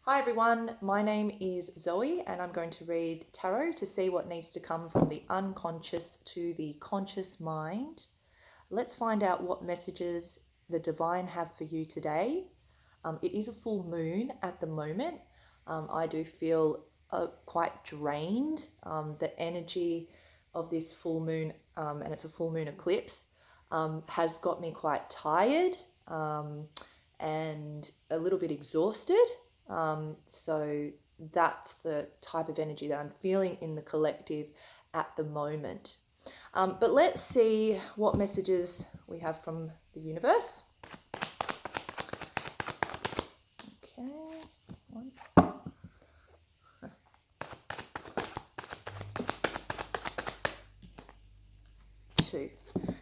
Hi everyone, my name is Zoe and I'm going to read tarot to see what needs to come from the unconscious to the conscious mind. Let's find out what messages the divine have for you today. It is a full moon at the moment. I do feel quite drained. The energy of this full moon, and it's a full moon eclipse, has got me quite tired and a little bit exhausted. So that's the type of energy that I'm feeling in the collective at the moment. But let's see what messages we have from the universe. Okay, one, two.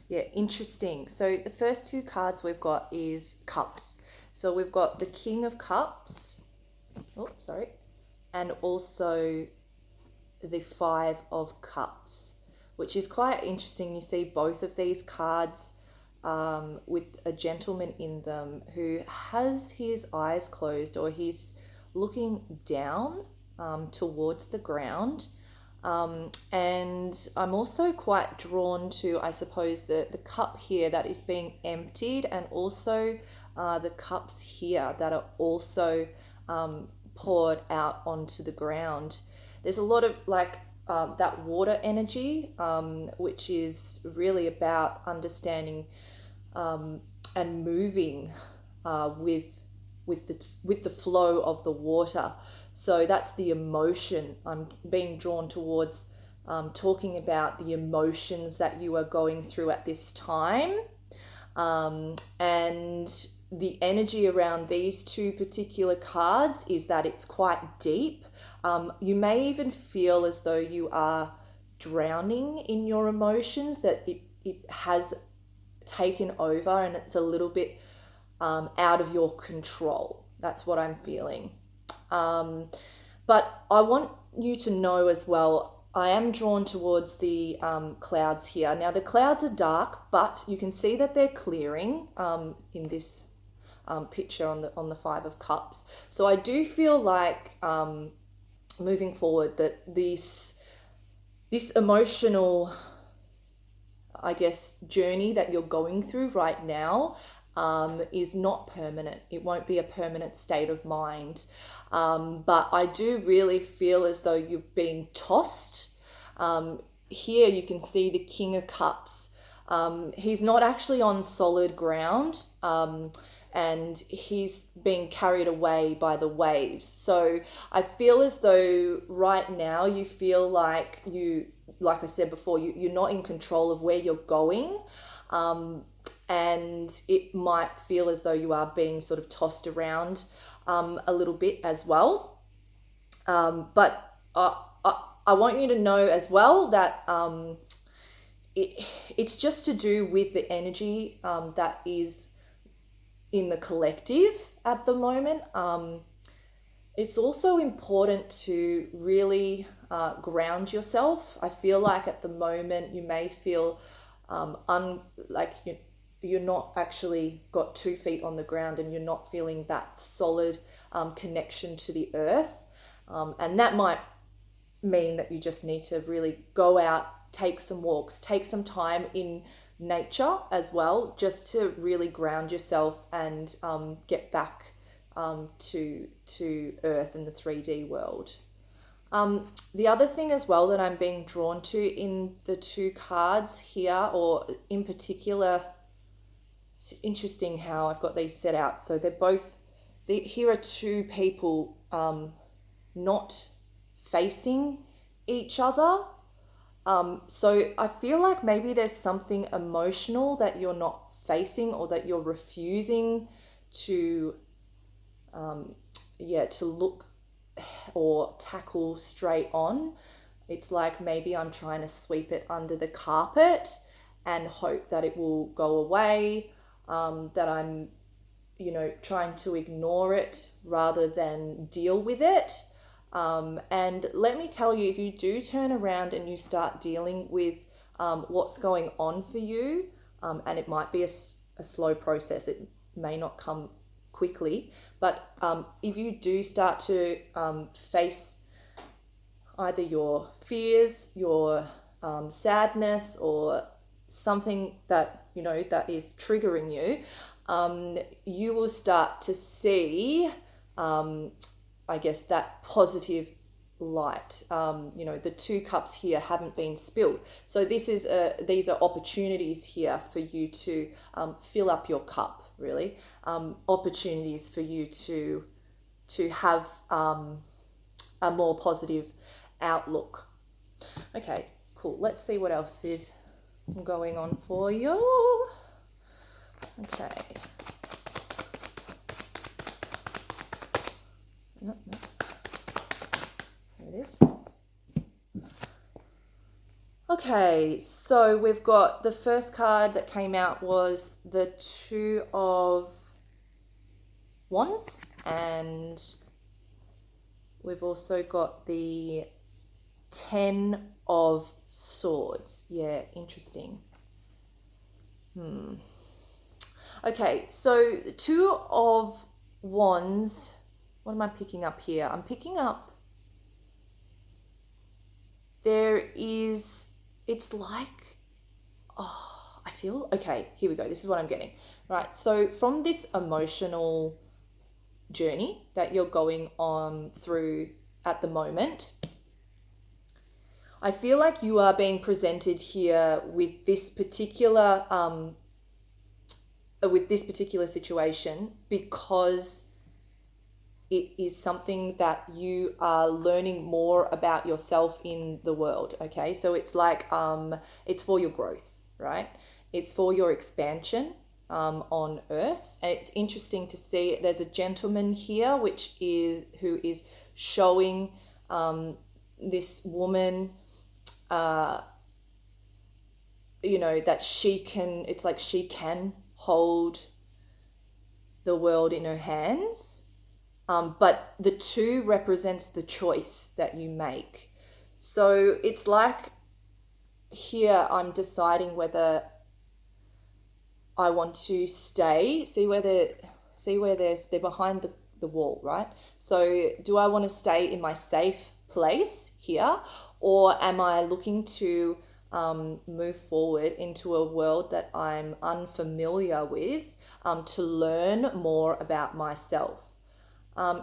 Yeah, interesting. So the first two cards we've got is cups. So we've got the King of Cups. Oh, sorry. And also the Five of Cups, which is quite interesting. You see both of these cards with a gentleman in them who has his eyes closed, or he's looking down towards the ground. And I'm also quite drawn to, I suppose, the cup here that is being emptied, and also the cups here that are also poured out onto the ground. There's a lot of that water energy, which is really about understanding and moving with the flow of the water. So that's the emotion I'm being drawn towards, talking about the emotions that you are going through at this time. And the energy around these two particular cards is that it's quite deep. You may even feel as though you are drowning in your emotions, that it has taken over and it's a little bit out of your control. That's what I'm feeling. But I want you to know as well, I am drawn towards the clouds here. Now the clouds are dark, but you can see that they're clearing in this picture on the Five of Cups. So I do feel like moving forward that this emotional, I guess, journey that you're going through right now is not permanent. It won't be a permanent state of mind. But I do really feel as though you're being tossed. Here you can see the King of Cups. He's not actually on solid ground. And he's being carried away by the waves. So I feel as though right now you feel like like I said before, you're not in control of where you're going. And it might feel as though you are being sort of tossed around a little bit as well. But I want you to know as well that it's just to do with the energy that is in the collective at the moment. It's also important to really ground yourself. I feel like at the moment you may feel like you're not actually got 2 feet on the ground, and you're not feeling that solid connection to the earth. And that might mean that you just need to really go out, take some walks, take some time in nature as well, just to really ground yourself and get back to earth and the 3D world. The other thing as well that I'm being drawn to in the two cards here, or in particular, it's interesting how I've got these set out. So they're both, here are two people not facing each other. So I feel like maybe there's something emotional that you're not facing, or that you're refusing to, to look or tackle straight on. It's like maybe I'm trying to sweep it under the carpet and hope that it will go away, that I'm, trying to ignore it rather than deal with it. And let me tell you, if you do turn around and you start dealing with what's going on for you, and it might be a slow process, it may not come quickly. But if you do start to face either your fears, your sadness, or something that that is triggering you, you will start to see, I guess, that positive light. The two cups here haven't been spilled, so these are opportunities here for you to fill up your cup. Really, opportunities for you to have a more positive outlook. Okay, cool. Let's see what else is going on for you. Okay. No. There it is. Okay, so we've got the first card that came out was the Two of Wands, and we've also got the Ten of Swords. Yeah, interesting. Okay, so the Two of Wands, what am I picking up here? I'm picking up it's like, I feel, okay, here we go. This is what I'm getting. Right, so from this emotional journey that you're going on through at the moment, I feel like you are being presented here with this particular situation because it is something that you are learning more about yourself in the world. Okay, so it's like it's for your growth, right? It's for your expansion on earth. And it's interesting to see there's a gentleman here who is showing this woman that it's like she can hold the world in her hands. But the two represents the choice that you make. So it's like here I'm deciding whether I want to stay. See where they're behind the wall, right? So do I want to stay in my safe place here, or am I looking to move forward into a world that I'm unfamiliar with to learn more about myself?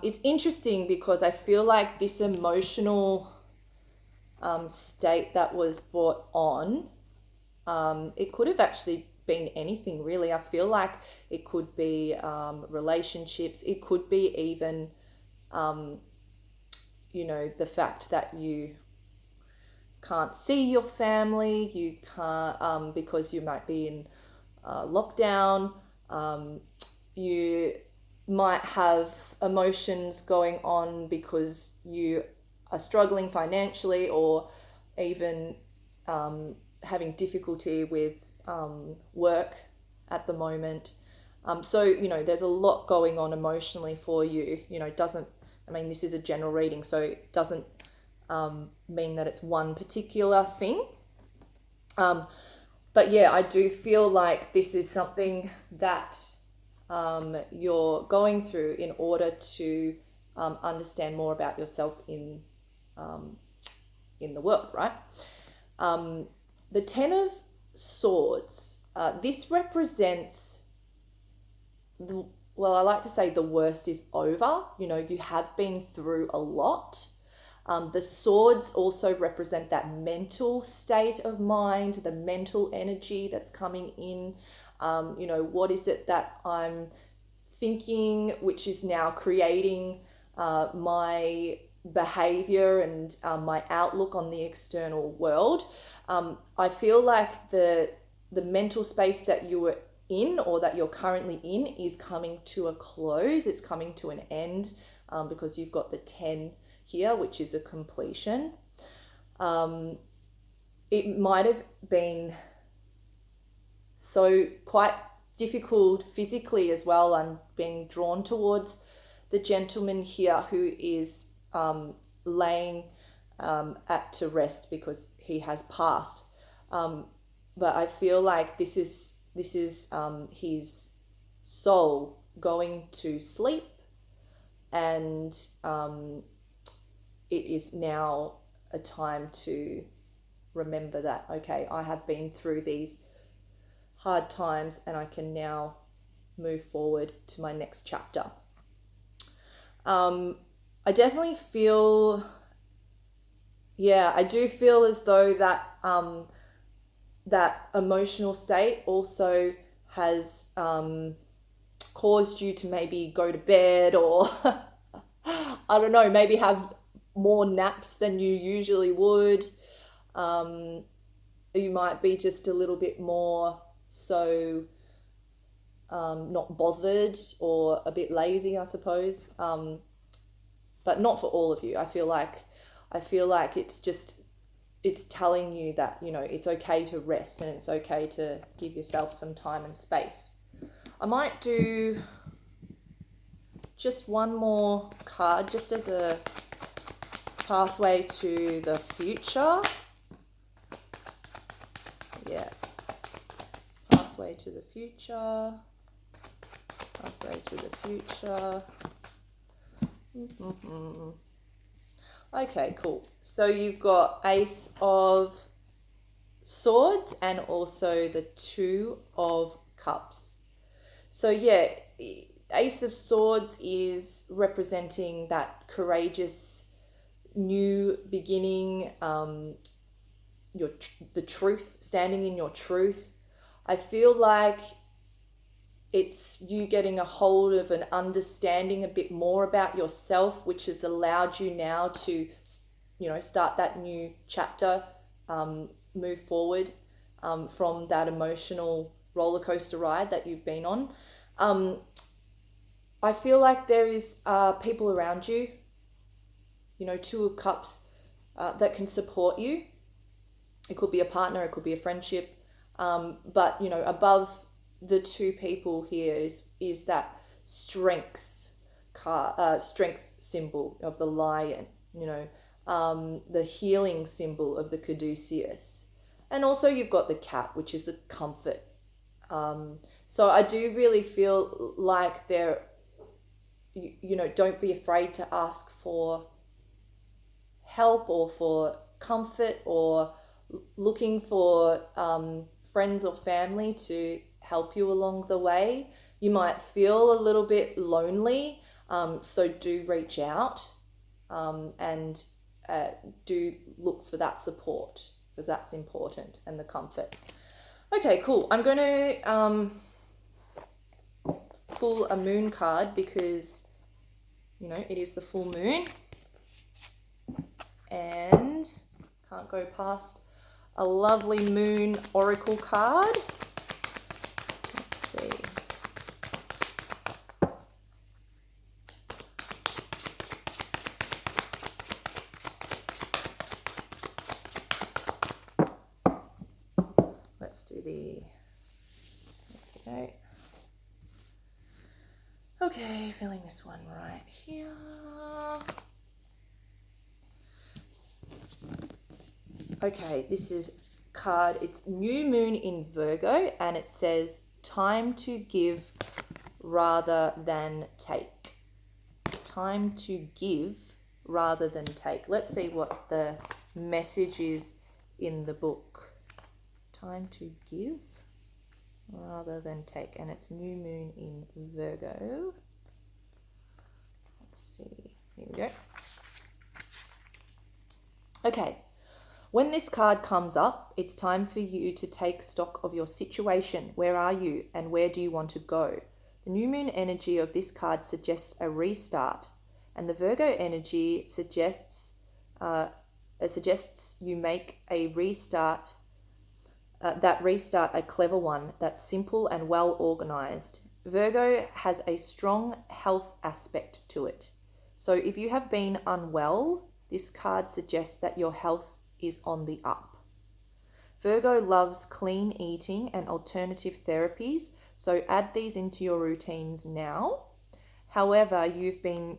It's interesting because I feel like this emotional state that was brought on, it could have actually been anything really. I feel like it could be relationships. It could be even, the fact that you can't see your family. You can't because you might be in lockdown. You might have emotions going on because you are struggling financially, or even having difficulty with work at the moment. So there's a lot going on emotionally for you. This is a general reading, so it doesn't mean that it's one particular thing. But yeah, I do feel like this is something that you're going through in order to understand more about yourself in the world, right? The Ten of Swords, this represents I like to say the worst is over. You have been through a lot. The swords also represent that mental state of mind, the mental energy that's coming in. What is it that I'm thinking, which is now creating my behavior and my outlook on the external world. I feel like the mental space that you were in, or that you're currently in, is coming to a close. It's coming to an end because you've got the 10 here, which is a completion. It might have been so quite difficult physically as well. I'm being drawn towards the gentleman here who is laying to rest because he has passed. But I feel like this is his soul going to sleep, and it is now a time to remember that, okay, I have been through these hard times and I can now move forward to my next chapter. I definitely feel, I do feel as though that that emotional state also has caused you to maybe go to bed, or I don't know, maybe have more naps than you usually would. You might be just a little bit more so not bothered, or a bit lazy, I suppose. But not for all of you. I feel like it's telling you that, you know, it's okay to rest and it's okay to give yourself some time and space. I might do just one more card just as a pathway to the future. Yeah. Pathway to the future. Pathway to the future. Okay, cool. So you've got Ace of Swords and also the Two of Cups. So yeah, Ace of Swords is representing that courageous new beginning, the truth, standing in your truth. I feel like it's you getting a hold of an understanding a bit more about yourself, which has allowed you now to, you know, start that new chapter, move forward from that emotional roller coaster ride that you've been on. I feel like there is people around you, you know, Two of Cups, that can support you. It could be a partner, it could be a friendship, but, you know, above the two people here is that strength strength symbol of the lion, you know, the healing symbol of the caduceus, and also you've got the cat, which is the comfort. So I do really feel like you know, don't be afraid to ask for help or for comfort, or looking for friends or family to help you along the way. You might feel a little bit lonely, so do reach out, and do look for that support, because that's important, and the comfort. Okay, cool. I'm going to pull a moon card because, you know, it is the full moon, and can't go past a lovely moon oracle card. Let's see. Let's do the, okay. Okay, filling this one right here. Okay, this is card, it's new moon in Virgo, and it says time to give rather than take. Time to give rather than take. Let's see what the message is in the book. Time to give rather than take, and it's new moon in Virgo. Let's see, here we go. Okay, when this card comes up, it's time for you to take stock of your situation. Where are you and where do you want to go? The new moon energy of this card suggests a restart, and the Virgo energy suggests you make a restart. That restart a clever one, that's simple and well organized. Virgo has a strong health aspect to it. So if you have been unwell, this card suggests that your health is on the up. Virgo loves clean eating and alternative therapies, so add these into your routines now. However you've been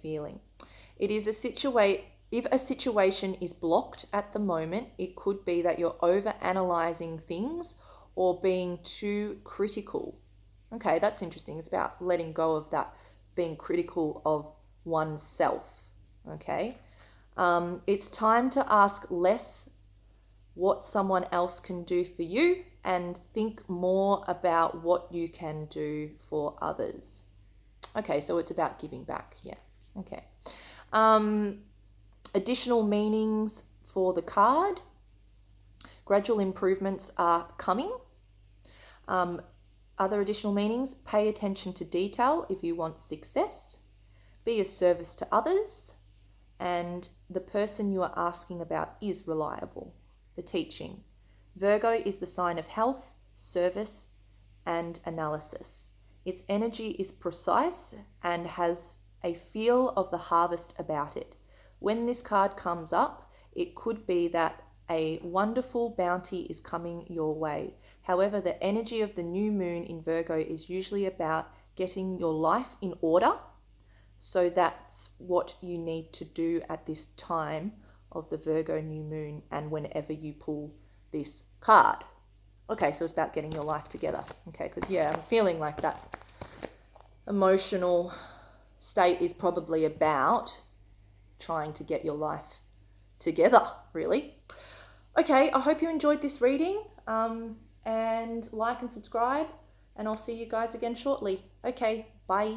feeling. It is if a situation is blocked at the moment, it could be that you're over analyzing things or being too critical. Okay, that's interesting. It's about letting go of that, being critical of oneself. Okay. It's time to ask less what someone else can do for you and think more about what you can do for others. Okay, so it's about giving back. Yeah. Okay. Additional meanings for the card. Gradual improvements are coming. Other additional meanings: pay attention to detail if you want success, be of service to others, and the person you are asking about is reliable. The teaching: Virgo is the sign of health, service, and analysis. Its energy is precise and has a feel of the harvest about it. When this card comes up, it could be that a wonderful bounty is coming your way. However, the energy of the new moon in Virgo is usually about getting your life in order. So that's what you need to do at this time of the Virgo new moon and whenever you pull this card. Okay, so it's about getting your life together. Okay, because yeah, I'm feeling like that emotional state is probably about trying to get your life together, really. Okay, I hope you enjoyed this reading, and like and subscribe, and I'll see you guys again shortly. Okay, bye.